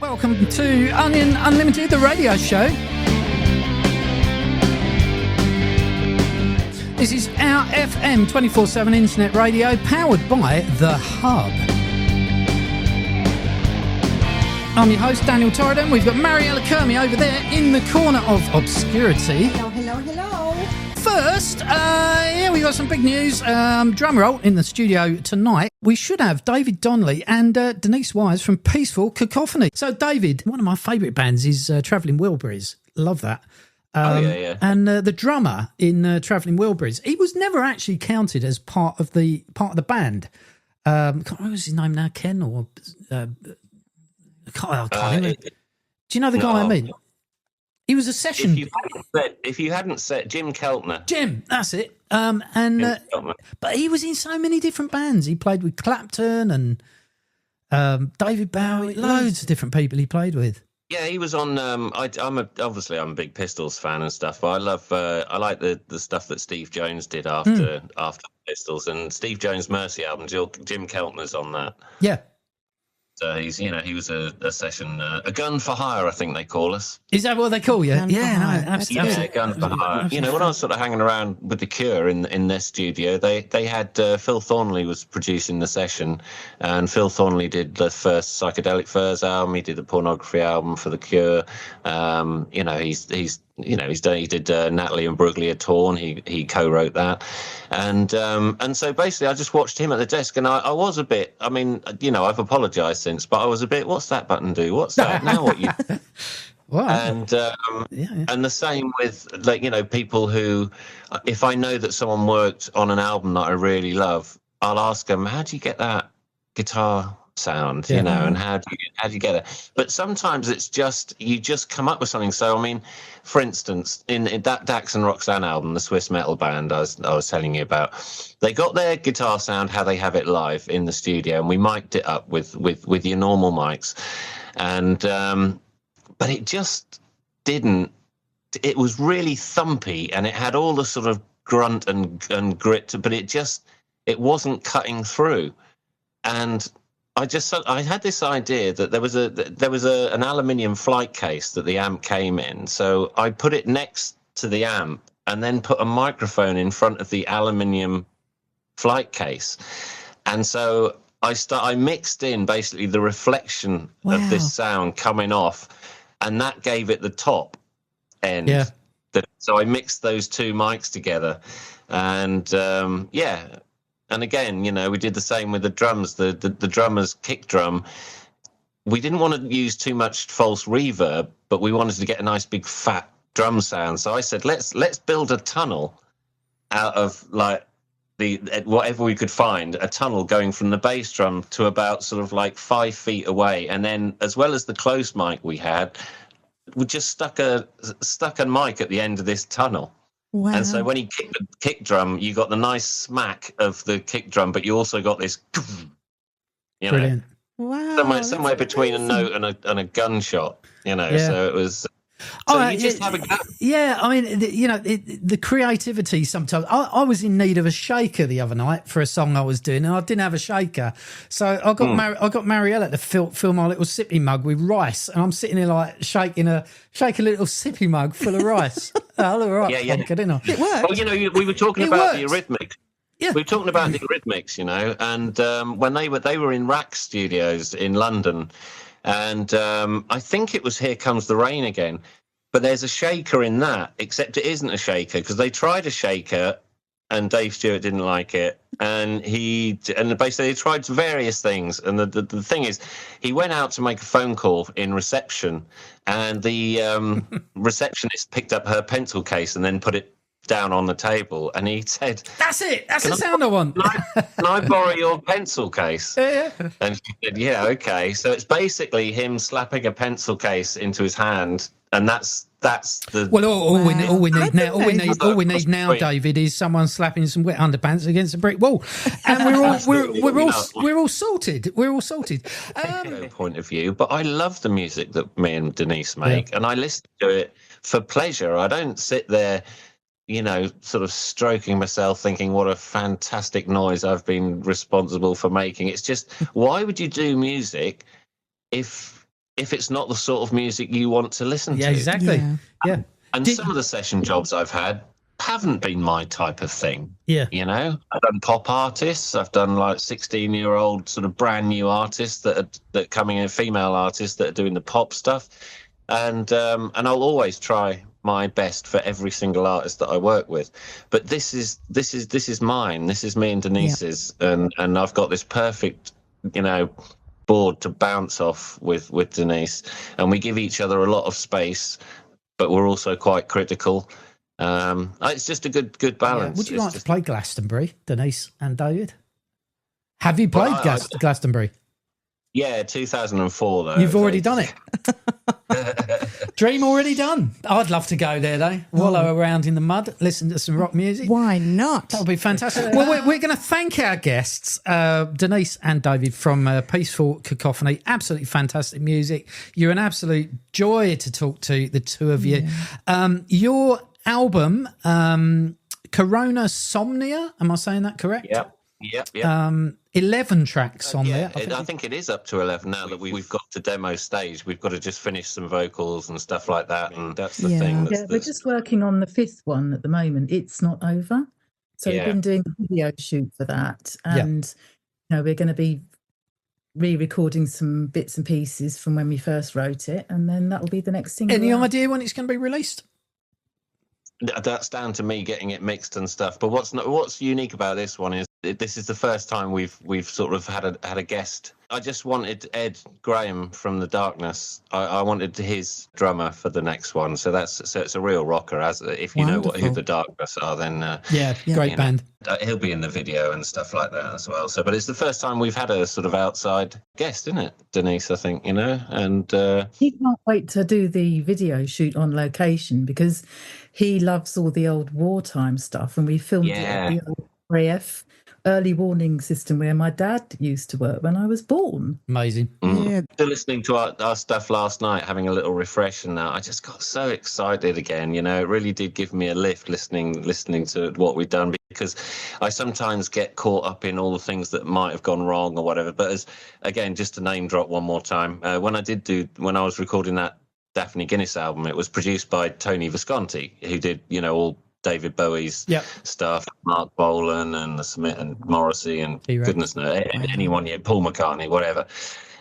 Welcome to Onion Unlimited, the radio show. This is our FM 24/7 internet radio powered by The Hub. I'm your host, Daniel Torridon. We've got Mariella Kermy over there in the corner of obscurity. Hello, hello, hello. First, we got some big news. Drum roll in the studio tonight. We should have David Donley and Denise Wise from Peaceful Cacophony. So, David, one of my favourite bands is Travelling Wilburys. Love that. Yeah. And the drummer in Travelling Wilburys, he was never actually counted as part of the band. I can't remember his name now, Ken or I can't remember. Do you know the guy I mean? He was a session. If you hadn't said Jim Keltner. Jim, that's it. But he was in so many different bands. He played with Clapton and David Bowie, loads of different people he played with. Yeah, he was on. I'm a big Pistols fan and stuff, but I like the stuff that Steve Jones did after Pistols, and Steve Jones' Mercy album. Jim Keltner's on that. Yeah. So he was a session, a gun for hire, I think they call us. Is that what they call you? Absolutely. Yeah, gun for hire. You know, when I was sort of hanging around with The Cure in their studio, they had Phil Thornley was producing the session, and Phil Thornley did the first Psychedelic Furs album. He did the Pornography album for The Cure. He did Natalie and Bruglia Torn. He co-wrote that, and so basically I just watched him at the desk, and I was a bit. I mean, I've apologised since, but I was a bit. What's that button do? What's that now? What you? Wow. And and the same with people who, if I know that someone worked on an album that I really love, I'll ask them, how do you get that guitar sound, and how do you get it? But sometimes it's just you just come up with something. So I mean, for instance, in that Dax and Roxanne album, the Swiss metal band I was telling you about, they got their guitar sound how they have it live in the studio, and we mic'd it up with your normal mics, and but it just didn't. It was really thumpy, and it had all the sort of grunt and grit, but it wasn't cutting through, and I had this idea that there was an aluminium flight case that the amp came in. So I put it next to the amp and then put a microphone in front of the aluminium flight case. And so I mixed in basically the reflection of this sound coming off, and that gave it the top end. Yeah. So I mixed those two mics together, and And again, we did the same with the drums. The drummer's kick drum. We didn't want to use too much false reverb, but we wanted to get a nice big fat drum sound. So I said, let's build a tunnel out of like whatever we could find, a tunnel going from the bass drum to about sort of like 5 feet away, and then as well as the close mic we had, we just stuck a mic at the end of this tunnel. Wow. And so when he kicked the kick drum, you got the nice smack of the kick drum, but you also got this, Brilliant. Wow, somewhere between a note and a gunshot, So it was. So you just have a go. Yeah, I mean, the creativity sometimes. I was in need of a shaker the other night for a song I was doing, and I didn't have a shaker, so I got Mariella to fill my little sippy mug with rice, and I'm sitting there like shaking a little sippy mug full of rice. Oh, all right, yeah. Didn't I? It worked. Well, we were talking about the Eurythmics. Yeah. We were talking about the Eurythmics, and when they were in Rack Studios in London. And I think it was Here Comes the Rain Again. But there's a shaker in that, except it isn't a shaker, because they tried a shaker and Dave Stewart didn't like it. And basically they tried various things. And the thing is, he went out to make a phone call in reception, and the receptionist picked up her pencil case and then put it down on the table, and he said, "That's it. That's the sound I want. Can I borrow your pencil case?" Yeah. And she said, "Yeah, okay." So it's basically him slapping a pencil case into his hand, and that's the. Well, all we need now, David, is someone slapping some wet underpants against a brick wall, and we're all sorted. We're all sorted. Point of view, but I love the music that me and Denise make, and I listen to it for pleasure. I don't sit there, sort of stroking myself thinking what a fantastic noise I've been responsible for making. It's just, why would you do music if if it's not the sort of music you want to listen Yeah, to. exactly. Yeah. And some of the session jobs I've had haven't been my type of thing. Yeah. You know, I've done pop artists. I've done like 16-year-old sort of brand new artists that coming in, female artists that are doing the pop stuff. And I'll always try my best for every single artist that I work with. But this is mine. This is me and Denise's, and I've got this perfect, you know, board to bounce off with Denise, and we give each other a lot of space, but we're also quite critical. It's just a good balance. Would you like to play Glastonbury, Denise and David? Have you played Glastonbury? Yeah, 2004 though. You've already done it. Dream already done. I'd love to go there though. Wallow around in the mud, listen to some rock music. Why not? That would be fantastic. Well, we're going to thank our guests, Denise and David from Peaceful Cacophony. Absolutely fantastic music. You're an absolute joy to talk to, the two of you. Your album, Corona Somnia, am I saying that correct? Yep. 11 tracks on there. I think it is up to 11 now that we've got to demo stage. We've got to just finish some vocals and stuff like that, and that's the thing. We're just working on the 5th one at the moment. It's not over. So we've been doing a video shoot for that, and you know, we're going to be re-recording some bits and pieces from when we first wrote it, and then that will be the next single. Any idea when it's going to be released? That's down to me getting it mixed and stuff. But what's unique about this one is this is the first time we've sort of had a guest. I just wanted Ed Graham from The Darkness. I wanted his drummer for the next one. So it's a real rocker. If you know who The Darkness are, then great band. He'll be in the video and stuff like that as well. So, but it's the first time we've had a sort of outside guest, isn't it, Denise? I think, you know, and he can't wait to do the video shoot on location because he loves all the old wartime stuff, and we filmed it at the old RAF early warning system where my dad used to work when I was born. Amazing. Still listening to our stuff last night, having a little refresh, and I just got so excited again. You know, it really did give me a lift listening to what we've done, because I sometimes get caught up in all the things that might have gone wrong or whatever. But again, just to name drop one more time, when I was recording that Daphne Guinness album, it was produced by Tony Visconti, who did, you know, all David Bowie's stuff, Mark Bolan and the Smith and Morrissey and goodness knows anyone, Paul McCartney, whatever.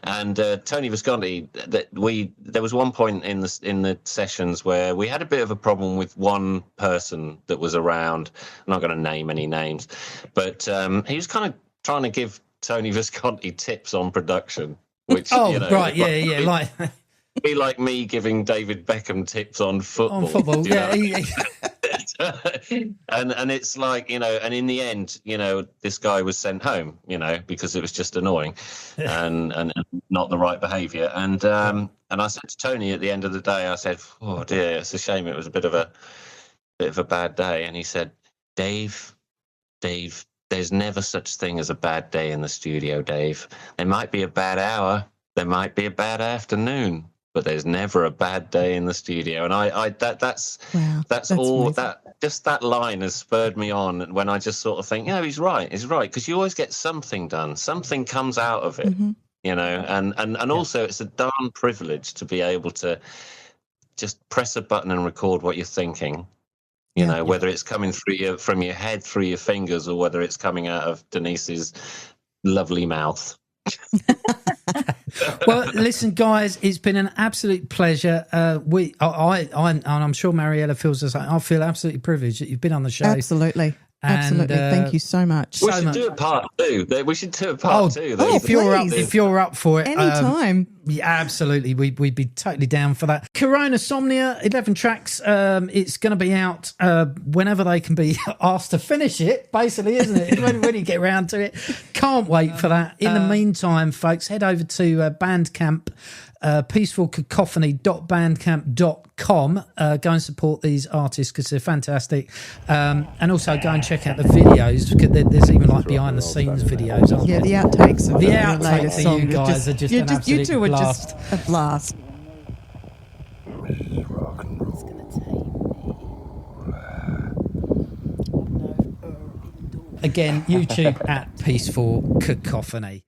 And Tony Visconti, there was one point in the sessions where we had a bit of a problem with one person that was around. I'm not going to name any names, but he was kind of trying to give Tony Visconti tips on production, which like be like me giving David Beckham tips on football. And it's like, you know, and in the end, you know, this guy was sent home, you know, because it was just annoying and not the right behaviour. And I said to Tony at the end of the day, I said, "Oh dear, it's a shame. It was a bit of a bad day." And he said, Dave, there's never such thing as a bad day in the studio, Dave. There might be a bad hour, there might be a bad afternoon, but there's never a bad day in the studio." And that's all amazing. That line has spurred me on when I just sort of think, he's right, because you always get something done, something comes out of it, you know, and also it's a darn privilege to be able to just press a button and record what you're thinking, you know, whether it's coming through from your head, through your fingers, or whether it's coming out of Denise's lovely mouth. Well, listen, guys, it's been an absolute pleasure. I'm sure Mariella feels the same. I feel absolutely privileged that you've been on the show. Absolutely. Thank you so much. We should do a part two. If you're up for it, anytime. Absolutely, we'd be totally down for that. Corona Somnia, 11 tracks. It's going to be out whenever they can be asked to finish it. Basically, isn't it? when you get around to it. Can't wait for that. In the meantime, folks, head over to Bandcamp. peacefulcacophony.bandcamp.com. Go and support these artists because they're fantastic, and also go and check out the videos, because there's even like behind the scenes videos, aren't there? The outtakes of the latest song. You guys are just an absolute you two are blast. just a blast. Again, YouTube at Peaceful Cacophony.